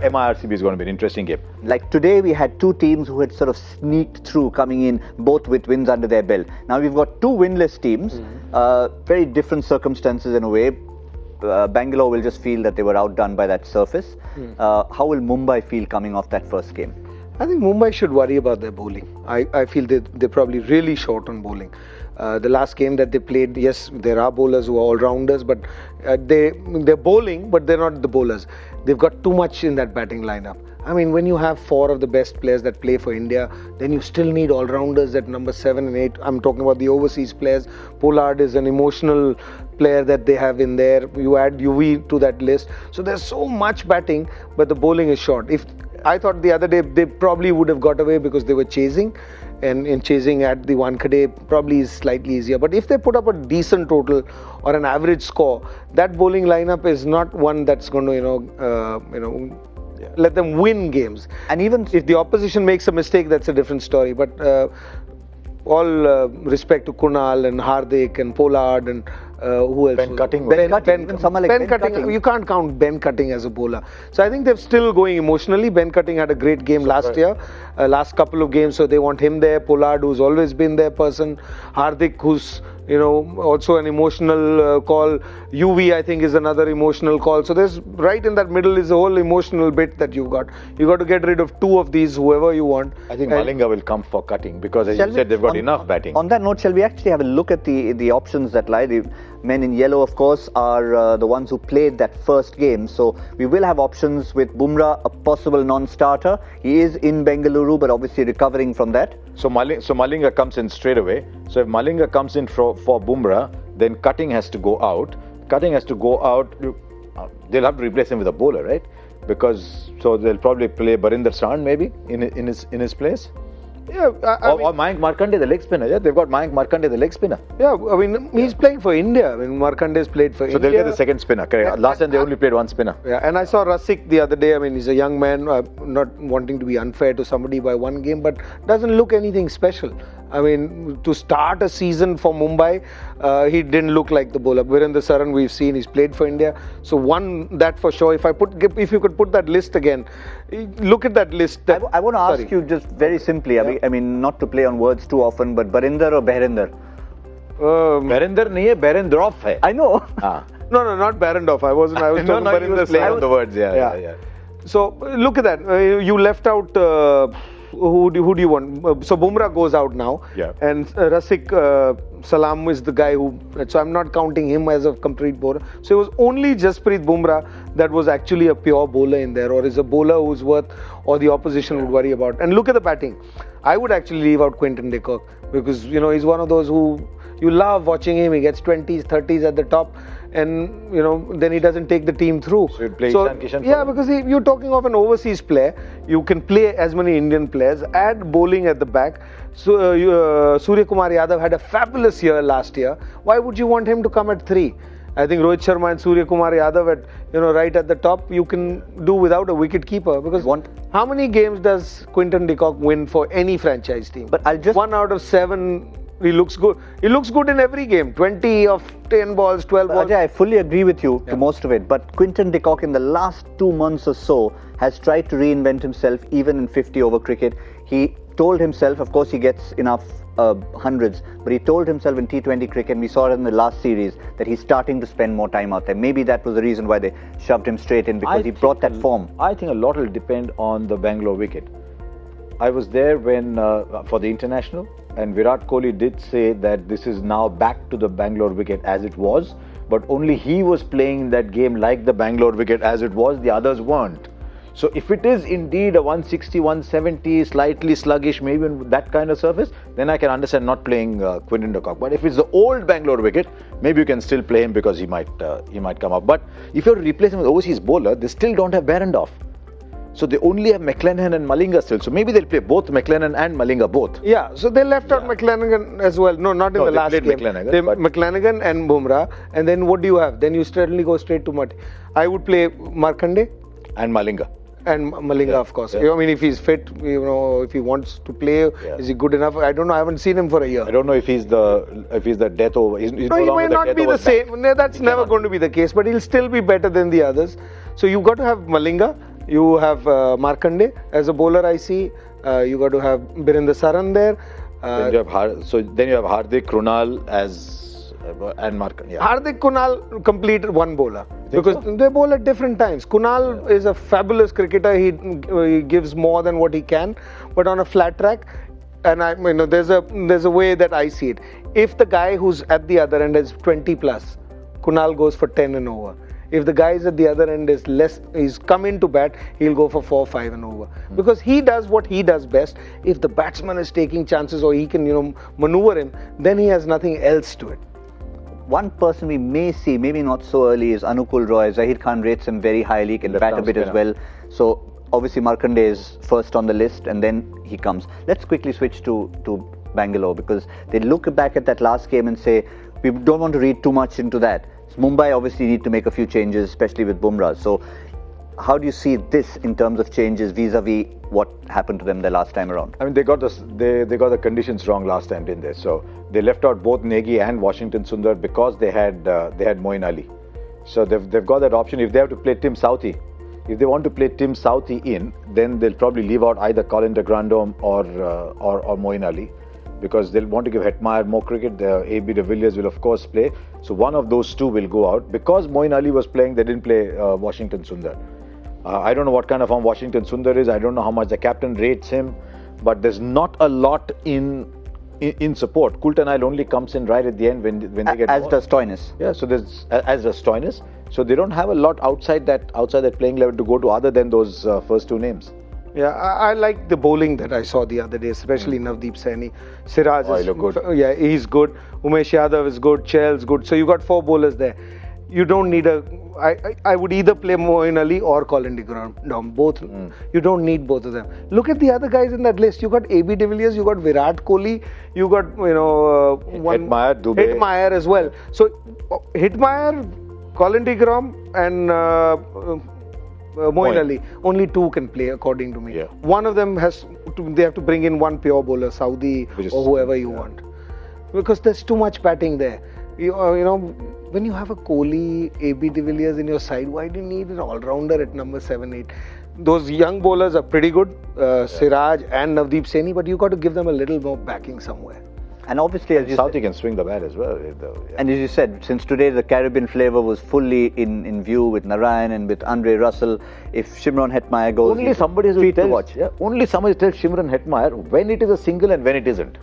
MIRCB is going to be an interesting game. Like today, we had two teams who had sort of sneaked through, coming in both with wins under their belt. Now we've got two winless teams, very different circumstances in a way. Bangalore will just feel that they were outdone by that surface. How will Mumbai feel coming off that first game? I think Mumbai should worry about their bowling. I feel they're probably really short on bowling. The last game that they played, yes, there are bowlers who are all-rounders, but they're bowling, but they're not the bowlers. They've got too much in that batting lineup. I mean, when you have four of the best players that play for India, then you still need all-rounders at number 7 and 8. I'm talking about the overseas players. Pollard is an emotional player that they have in there. You add UV to that list. So there's so much batting, but the bowling is short. If I thought the other day they probably would have got away because they were chasing, and in chasing at the Wankhede probably is slightly easier. But if they put up a decent total or an average score, that bowling lineup is not one that's going to, let them win games. And even if the opposition makes a mistake, that's a different story. But all respect to Kunal and Hardik and Pollard and who else? Ben Cutting. Ben Cutting. You can't count Ben Cutting as a bowler. So I think they're still going emotionally. Ben Cutting had a great game last year, last couple of games, so they want him there. Pollard, who's always been their person. Hardik, who's also an emotional call. UV, I think, is another emotional call. So there's right in that middle is a whole emotional bit that you've got. You got to get rid of two of these, whoever you want. I think Malinga will come for Cutting because, as you said, they've got enough batting. On that note, shall we actually have a look at the options that lie? The men in yellow, of course, are the ones who played that first game. So we will have options with Bumrah, a possible non-starter. He is in Bengaluru, but obviously recovering from that. So Malinga comes in straight away. So if Malinga comes in for Bumrah, then Cutting has to go out. Cutting has to go out. They'll have to replace him with a bowler, right? Because so they'll probably play Barinder Sahn maybe in his place. Yeah, or Mayank Markande, the leg spinner. Yeah, they've got Mayank Markande, the leg spinner. Yeah, I mean, he's playing for India. I mean, Markande's played for India. So they'll get the second spinner. Correct. Last time they only played one spinner. Yeah, and I saw Rasik the other day. I mean, he's a young man, not wanting to be unfair to somebody by one game, but doesn't look anything special. I mean, to start a season for Mumbai, he didn't look like the bowler. Virendra Saran, we've seen, he's played for India. So one, that for sure. If you could put that list again, look at that list. I want to ask you just very simply, I mean, not to play on words too often, but Barinder or Behrinder? Behrinder nahi hai, Behrendorff hai. I know. No, not Behrendorff. I was talking Barinder Sahn. The words, yeah. So look at that. You left out. Who do you want? So Bumrah goes out now, and Rasik Salam is the guy who. So I'm not counting him as a complete bowler. So it was only Jasprit Bumrah that was actually a pure bowler in there, or is a bowler who's worth, or the opposition would worry about. And look at the batting. I would actually leave out Quinton de Kock because he's one of those who you love watching him. He gets 20s, 30s at the top. And then he doesn't take the team through. So he'd play Ishan Kishan. Yeah, because you're talking of an overseas player. You can play as many Indian players. Add bowling at the back. So Surya Kumar Yadav had a fabulous year last year. Why would you want him to come at 3? I think Rohit Sharma and Surya Kumar Yadav at right at the top. You can do without a wicket keeper because how many games does Quinton de Kock win for any franchise team? But I'll just 1 out of 7. He looks good. He looks good in every game. 20 of 10 balls, 12 balls. Ajay, I fully agree with you to most of it. But Quinton de Kock in the last 2 months or so has tried to reinvent himself even in 50-over cricket. He told himself, of course he gets enough hundreds, but he told himself in T20 cricket, and we saw it in the last series, that he's starting to spend more time out there. Maybe that was the reason why they shoved him straight in, because he brought that form. I think a lot will depend on the Bangalore wicket. I was there when for the international, and Virat Kohli did say that this is now back to the Bangalore wicket as it was, but only he was playing that game like the Bangalore wicket as it was, the others weren't. So if it is indeed a 160, 170, slightly sluggish, maybe in that kind of surface, then I can understand not playing Quinton de Kock. But if it's the old Bangalore wicket, maybe you can still play him because he might come up. But if you're replacing with overseas bowler, they still don't have Behrendorff. So they only have McClenaghan and Malinga still. So maybe they'll play both McClenaghan and Malinga both. Yeah, so they left out McClenaghan as well. No, not in the last game. McClenaghan and Bumrah. And then what do you have? Then you certainly go straight to Mati. I would play Markande. And Malinga. And Malinga, of course. I mean, if he's fit, if he wants to play, is he good enough? I don't know. I haven't seen him for a year. I don't know if he's the death over. He's no, he might not be the same. No, that's never going to be the case. But he'll still be better than the others. So you've got to have Malinga. You have Markande as a bowler, I see. You got to have Birendra Saran there. Then you have Hardik, Krunal and Markande. Yeah. Hardik, Kunal completed one bowler because they bowl at different times. Kunal is a fabulous cricketer. He gives more than what he can, but on a flat track. And there's a way that I see it. If the guy who's at the other end is 20 plus, Kunal goes for 10 and over. If the guy is at the other end is less, he's come into bat, he'll go for 4, 5 and over. Because he does what he does best. If the batsman is taking chances or he can, maneuver him, then he has nothing else to it. One person we may see, maybe not so early, is Anukul Roy. Zahir Khan rates him very highly, can bat a bit as well. So obviously Markande is first on the list and then he comes. Let's quickly switch to Bangalore, because they look back at that last game and say, we don't want to read too much into that. Mumbai obviously need to make a few changes, especially with Bumrah. So how do you see this in terms of changes vis-a-vis what happened to them the last time around? I mean, they got the conditions wrong last time, didn't they? So they left out both Negi and Washington Sundar because they had Moeen Ali. So they've got that option. If they have to play Tim Southee, if they want to play Tim Southee in, then they'll probably leave out either Colin de Grandhomme or Moeen Ali, because they'll want to give Hetmeyer more cricket. AB de Villiers will of course play. So one of those two will go out. Because Moeen Ali was playing, they didn't play Washington Sundar. I don't know what kind of form Washington Sundar is. I don't know how much the captain rates him. But there's not a lot in support. Kultanile only comes in right at the end when they get as does Stoinis. Yeah, so there's as does Stoinis. So they don't have a lot outside that playing level to go to other than those first two names. Yeah, I like the bowling that I saw the other day, especially Navdeep Saini. Siraj is good. Yeah, he's good. Umesh Yadav is good. Chahal's good. So you got 4 bowlers there. You don't need I would either play Moeen Ali or Colin de Grandhomme. Both. You don't need both of them. Look at the other guys in that list. You got AB de Villiers, you got Virat Kohli, you got Hetmeyer, Dubey. Hetmeyer as well. So Hetmeyer, Colin de Grandhomme and Moeen Ali, only 2 can play according to me. Yeah. One of them they have to bring in one pure bowler, Saudi or whoever you want, because there's too much batting there. When you have a Kohli, AB de Villiers in your side, why do you need an all-rounder at number 7, 8? Those young bowlers are pretty good, Siraj and Navdeep Saini, but you got to give them a little more backing somewhere. And obviously, as you Southee can swing the bat as well. And as you said, since today the Caribbean flavour was fully in view with Narayan and with Andre Russell, if Shimron Hetmeyer goes, only somebody to watch. Yeah, only somebody tells Shimron Hetmeyer when it is a single and when it isn't.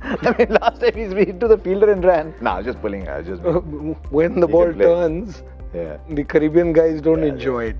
I mean, last time he's been to the fielder and ran. Nah, just pulling. When the ball turns, the Caribbean guys don't enjoy it.